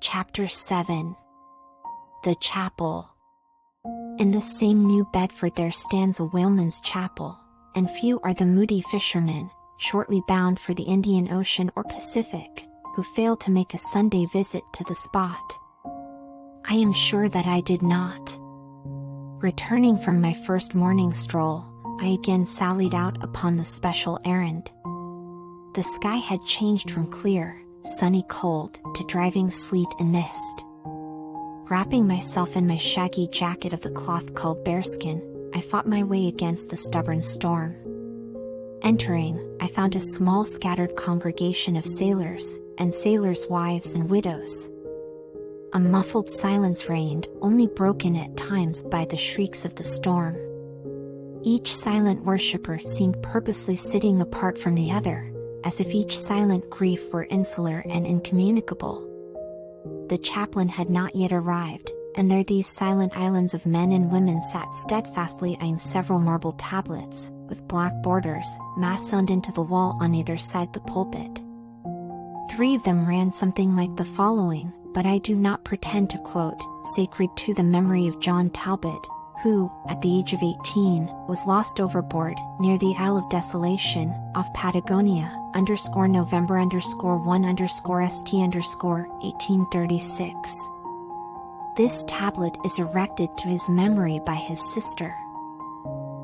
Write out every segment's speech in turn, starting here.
Chapter 7. The Chapel. In this same New Bedford there stands a whaleman's chapel, and few are the moody fishermen, shortly bound for the Indian Ocean or Pacific, who fail to make a Sunday visit to the spot. I am sure that I did not. Returning from my first morning stroll, I again sallied out upon the special errand. The sky had changed from clear, sunny cold to driving sleet and mist. Wrapping myself in my shaggy jacket of the cloth called bearskin, I fought my way against the stubborn storm. Entering, I found a small scattered congregation of sailors, and sailors' wives and widows. A muffled silence reigned, only broken at times by the shrieks of the storm. Each silent worshipper seemed purposely sitting apart from the other, as if each silent grief were insular and incommunicable. The chaplain had not yet arrived, and there these silent islands of men and women sat steadfastly eyeing several marble tablets, with black borders, massoned into the wall on either side the pulpit. 3 of them ran something like the following, but I do not pretend to quote, sacred to the memory of John Talbot, who, at the age of 18, was lost overboard, near the Isle of Desolation, off Patagonia, November 1 st 1836. This tablet is erected to his memory by his sister.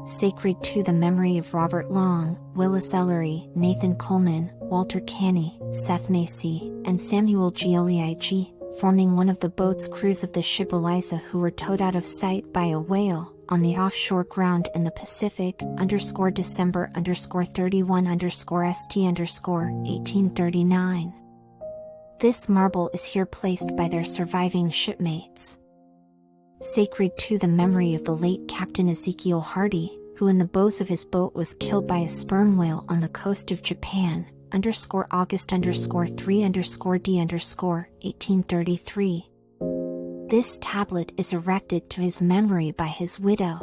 Sacred to the memory of Robert Long, Willis Ellery, Nathan Coleman, Walter Canny, Seth Macy, and Samuel Giuliagi, forming one of the boat's crews of the ship Eliza, who were towed out of sight by a whale, on the offshore ground in the Pacific, December 31 st 1839. This marble is here placed by their surviving shipmates. Sacred to the memory of the late Captain Ezekiel Hardy, who in the bows of his boat was killed by a sperm whale on the coast of Japan, August 3 D 1833. This tablet is erected to his memory by his widow.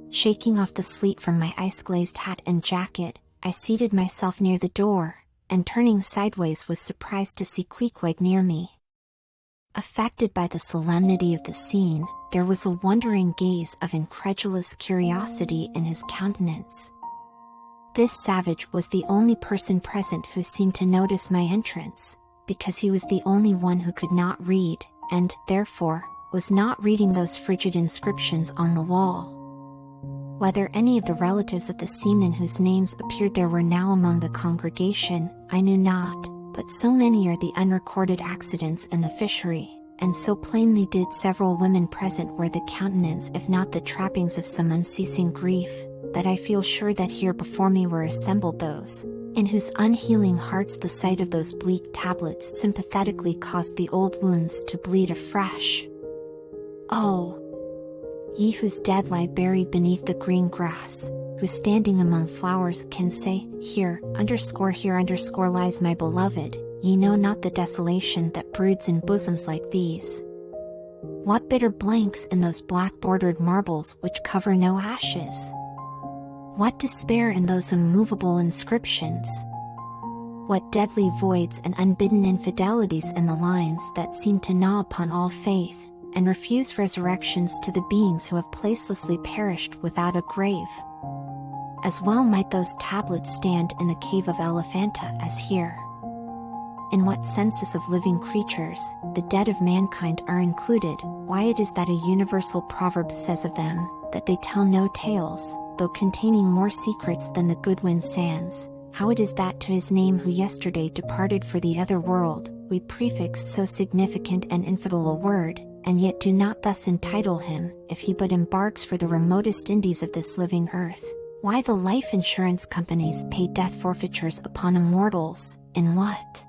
Shaking off the sleet from my ice-glazed hat and jacket, I seated myself near the door, and turning sideways was surprised to see Queequeg near me. Affected by the solemnity of the scene, there was a wondering gaze of incredulous curiosity in his countenance. This savage was the only person present who seemed to notice my entrance, because he was the only one who could not read, and, therefore, was not reading those frigid inscriptions on the wall. Whether any of the relatives of the seamen whose names appeared there were now among the congregation, I knew not, but so many are the unrecorded accidents in the fishery, and so plainly did several women present wear the countenance if not the trappings of some unceasing grief, that I feel sure that here before me were assembled those, in whose unhealing hearts the sight of those bleak tablets sympathetically caused the old wounds to bleed afresh. Oh! Ye whose dead lie buried beneath the green grass, who standing among flowers can say, here lies my beloved, ye know not the desolation that broods in bosoms like these. What bitter blanks in those black-bordered marbles which cover no ashes! What despair in those immovable inscriptions! What deadly voids and unbidden infidelities in the lines that seem to gnaw upon all faith, and refuse resurrections to the beings who have placelessly perished without a grave! As well might those tablets stand in the cave of Elephanta as here. In what census of living creatures, the dead of mankind are included, why it is that a universal proverb says of them, that they tell no tales, though containing more secrets than the Goodwin sands, how it is that to his name who yesterday departed for the other world, we prefix so significant and infidel a word, and yet do not thus entitle him, if he but embarks for the remotest Indies of this living earth. Why the life insurance companies pay death forfeitures upon immortals, in what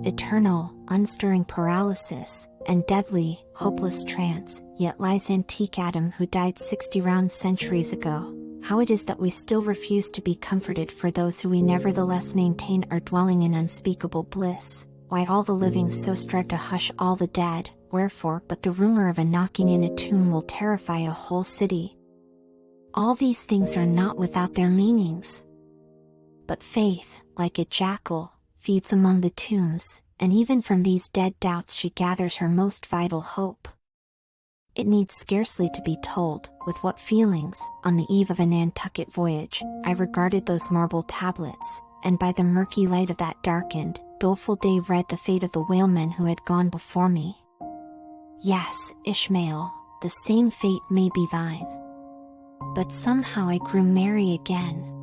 eternal, unstirring paralysis, and deadly, hopeless trance, yet lies antique Adam who died 60 round centuries ago, how it is that we still refuse to be comforted for those who we nevertheless maintain are dwelling in unspeakable bliss, why all the living so strive to hush all the dead, wherefore but the rumor of a knocking in a tomb will terrify a whole city. All these things are not without their meanings. But faith, like a jackal, feeds among the tombs, and even from these dead doubts she gathers her most vital hope. It needs scarcely to be told with what feelings, on the eve of a Nantucket voyage, I regarded those marble tablets, and by the murky light of that darkened, doleful day read the fate of the whalemen who had gone before me. Yes, Ishmael, the same fate may be thine. But somehow I grew merry again.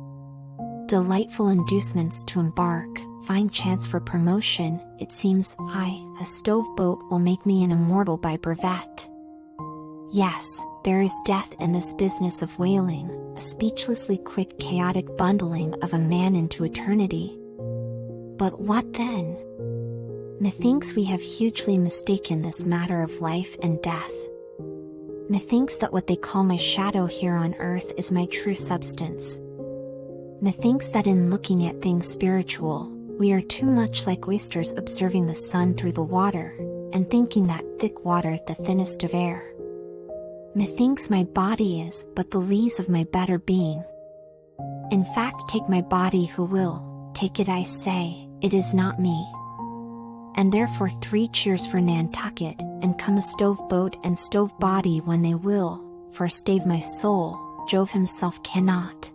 Delightful inducements to embark, fine chance for promotion, it seems, a stove boat will make me an immortal by brevet. Yes, there is death in this business of whaling, a speechlessly quick chaotic bundling of a man into eternity. But what then? Methinks we have hugely mistaken this matter of life and death. Methinks that what they call my shadow here on earth is my true substance. Methinks that in looking at things spiritual, we are too much like oysters observing the sun through the water, and thinking that thick water the thinnest of air. Methinks my body is but the lees of my better being. In fact, take my body who will, take it I say, it is not me. And therefore 3 cheers for Nantucket, and come a stove boat and stove body when they will, for stave my soul, Jove himself cannot.